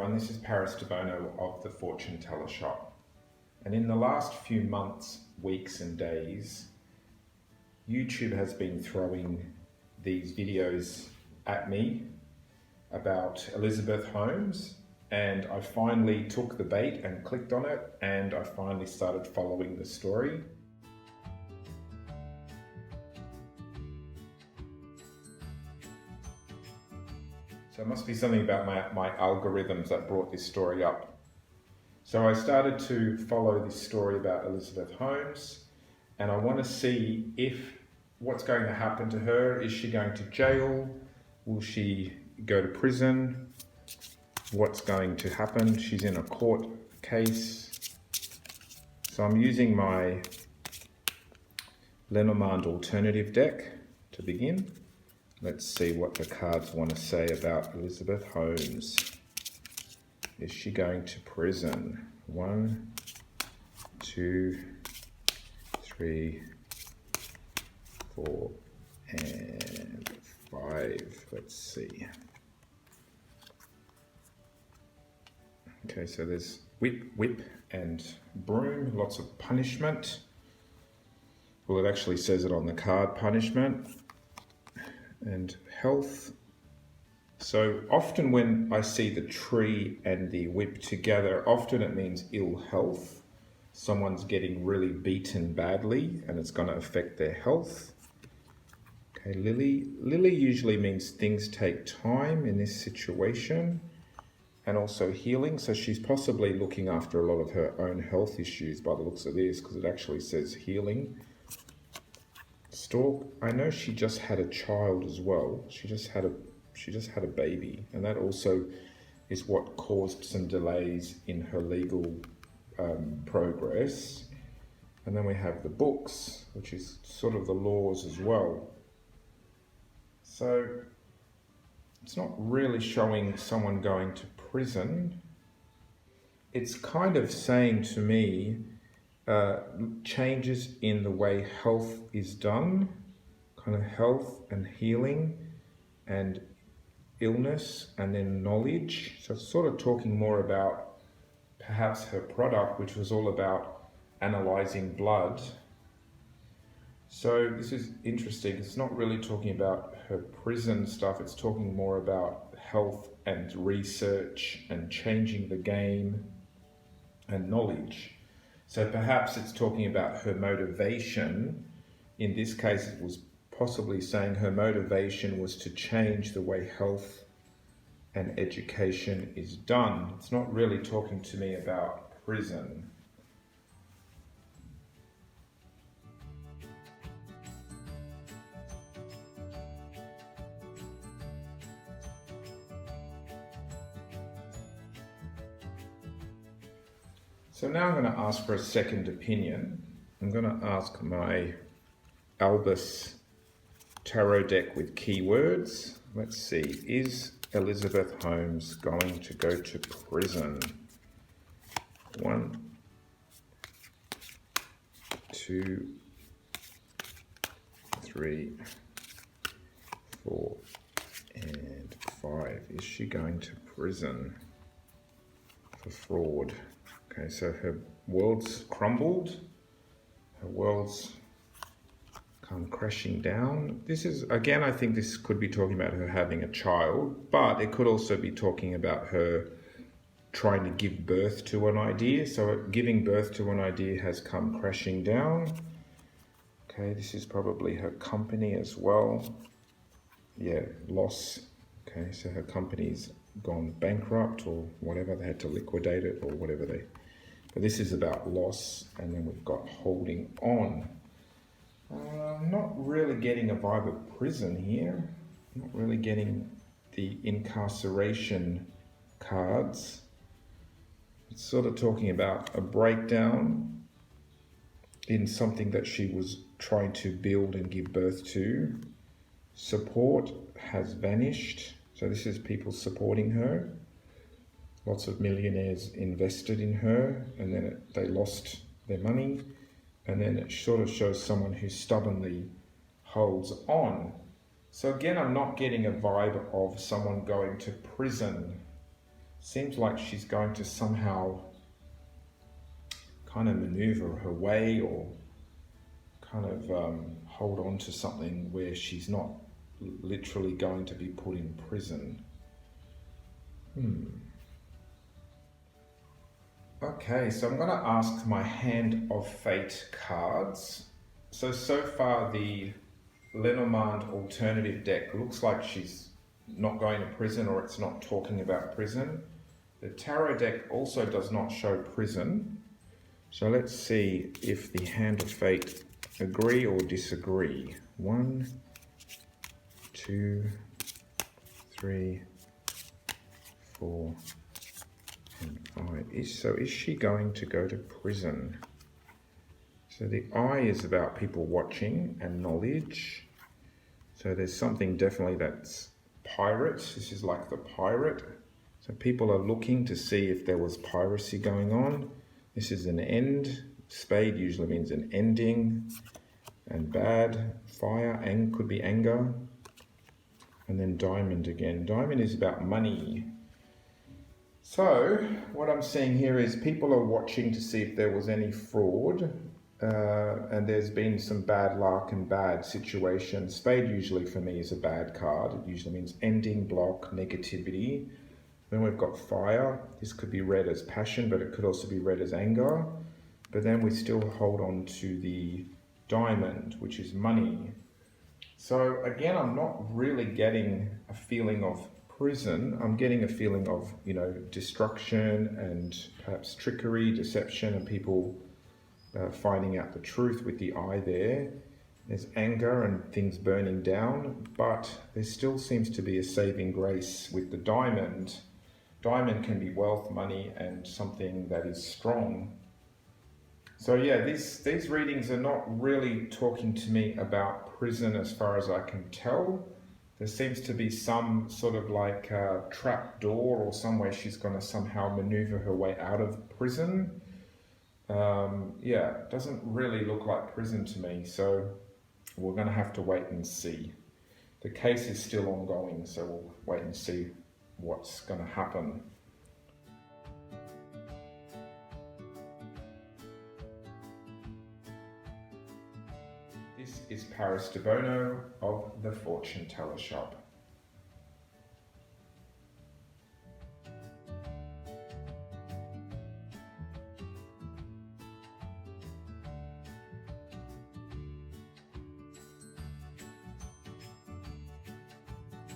everyone, this is Debono of the Fortune Teller Shop. And in the last few months, weeks and days, YouTube has been throwing these videos at me about Elizabeth Holmes, and I finally took the bait and clicked on it, and I finally started following the story. So it must be something about my algorithms that brought this story up. So I started to follow this story about Elizabeth Holmes, and I want to see what's going to happen to her. Is she going to jail? Will she go to prison? What's going to happen? She's in a court case. So I'm using my Lenormand alternative deck to begin. Let's see what the cards want to say about Elizabeth Holmes. Is she going to prison? 1, 2, 3, 4, and 5. Let's see. Okay, so there's whip, and broom, lots of punishment. Well, it actually says it on the card, punishment. And health. So often when I see the tree and the whip together, often it means ill health. Someone's getting really beaten badly and it's going to affect their health. Okay, Lily. Lily usually means things take time in this situation, and also healing. So she's possibly looking after a lot of her own health issues by the looks of this, because it actually says healing. Stork, I know she just had a child as well. She just had a baby, and that also is what caused some delays in her legal progress. And then we have the books, which is sort of the laws as well. So it's not really showing someone going to prison. It's kind of saying to me changes in the way health is done, kind of health and healing and illness, and then knowledge. So it's sort of talking more about perhaps her product, which was all about analyzing blood. So this is interesting. It's not really talking about her prison stuff. It's talking more about health and research and changing the game and knowledge. So perhaps it's talking about her motivation. In this case, it was possibly saying her motivation was to change the way health and education is done. It's not really talking to me about prison. So now I'm going to ask for a second opinion. I'm going to ask my Albus tarot deck with keywords. Let's see, is Elizabeth Holmes going to go to prison? 1, 2, 3, 4, and 5. Is she going to prison for fraud? Okay, so her world's crumbled, her world's come crashing down. This is, again, I think this could be talking about her having a child, but it could also be talking about her trying to give birth to an idea. So giving birth to an idea has come crashing down. Okay, this is probably her company as well. Yeah, loss. Okay, so her company's gone bankrupt or whatever, they had to liquidate it or whatever but this is about loss. And then we've got holding on. I'm not really getting a vibe of prison here. I'm not really getting the incarceration cards. It's sort of talking about a breakdown in something that she was trying to build and give birth to. Support has vanished. So this is people supporting her. Lots of millionaires invested in her, and then they lost their money. And then it sort of shows someone who stubbornly holds on. So again, I'm not getting a vibe of someone going to prison. Seems like she's going to somehow kind of maneuver her way, or kind of hold on to something where she's not literally going to be put in prison. Okay, so I'm going to ask my Hand of Fate cards. So far the Lenormand alternative deck looks like she's not going to prison, or it's not talking about prison. The tarot deck also does not show prison. So let's see if the Hand of Fate agree or disagree. 1, 2, 3, 4, and 5. So is she going to go to prison? So the Eye is about people watching and knowledge. So there's something definitely that's pirate. This is like the pirate. So people are looking to see if there was piracy going on. This is an end. Spade usually means an ending. And bad. Fire, could be anger. And then diamond again. Diamond is about money. So what I'm seeing here is people are watching to see if there was any fraud. And there's been some bad luck and bad situations. Spade usually for me is a bad card. It usually means ending, block, negativity. Then we've got fire. This could be read as passion, but it could also be read as anger. But then we still hold on to the diamond, which is money. So again, I'm not really getting a feeling of prison. I'm getting a feeling of, destruction and perhaps trickery, deception, and people finding out the truth with the Eye there. There's anger and things burning down, but there still seems to be a saving grace with the diamond. Diamond can be wealth, money, and something that is strong. So yeah, these readings are not really talking to me about prison as far as I can tell. There seems to be some sort of like a trap door or some way she's going to somehow maneuver her way out of prison. Yeah, it doesn't really look like prison to me, so we're going to have to wait and see. The case is still ongoing, so we'll wait and see what's going to happen. This is Paris Debono of the Fortune Teller Shop.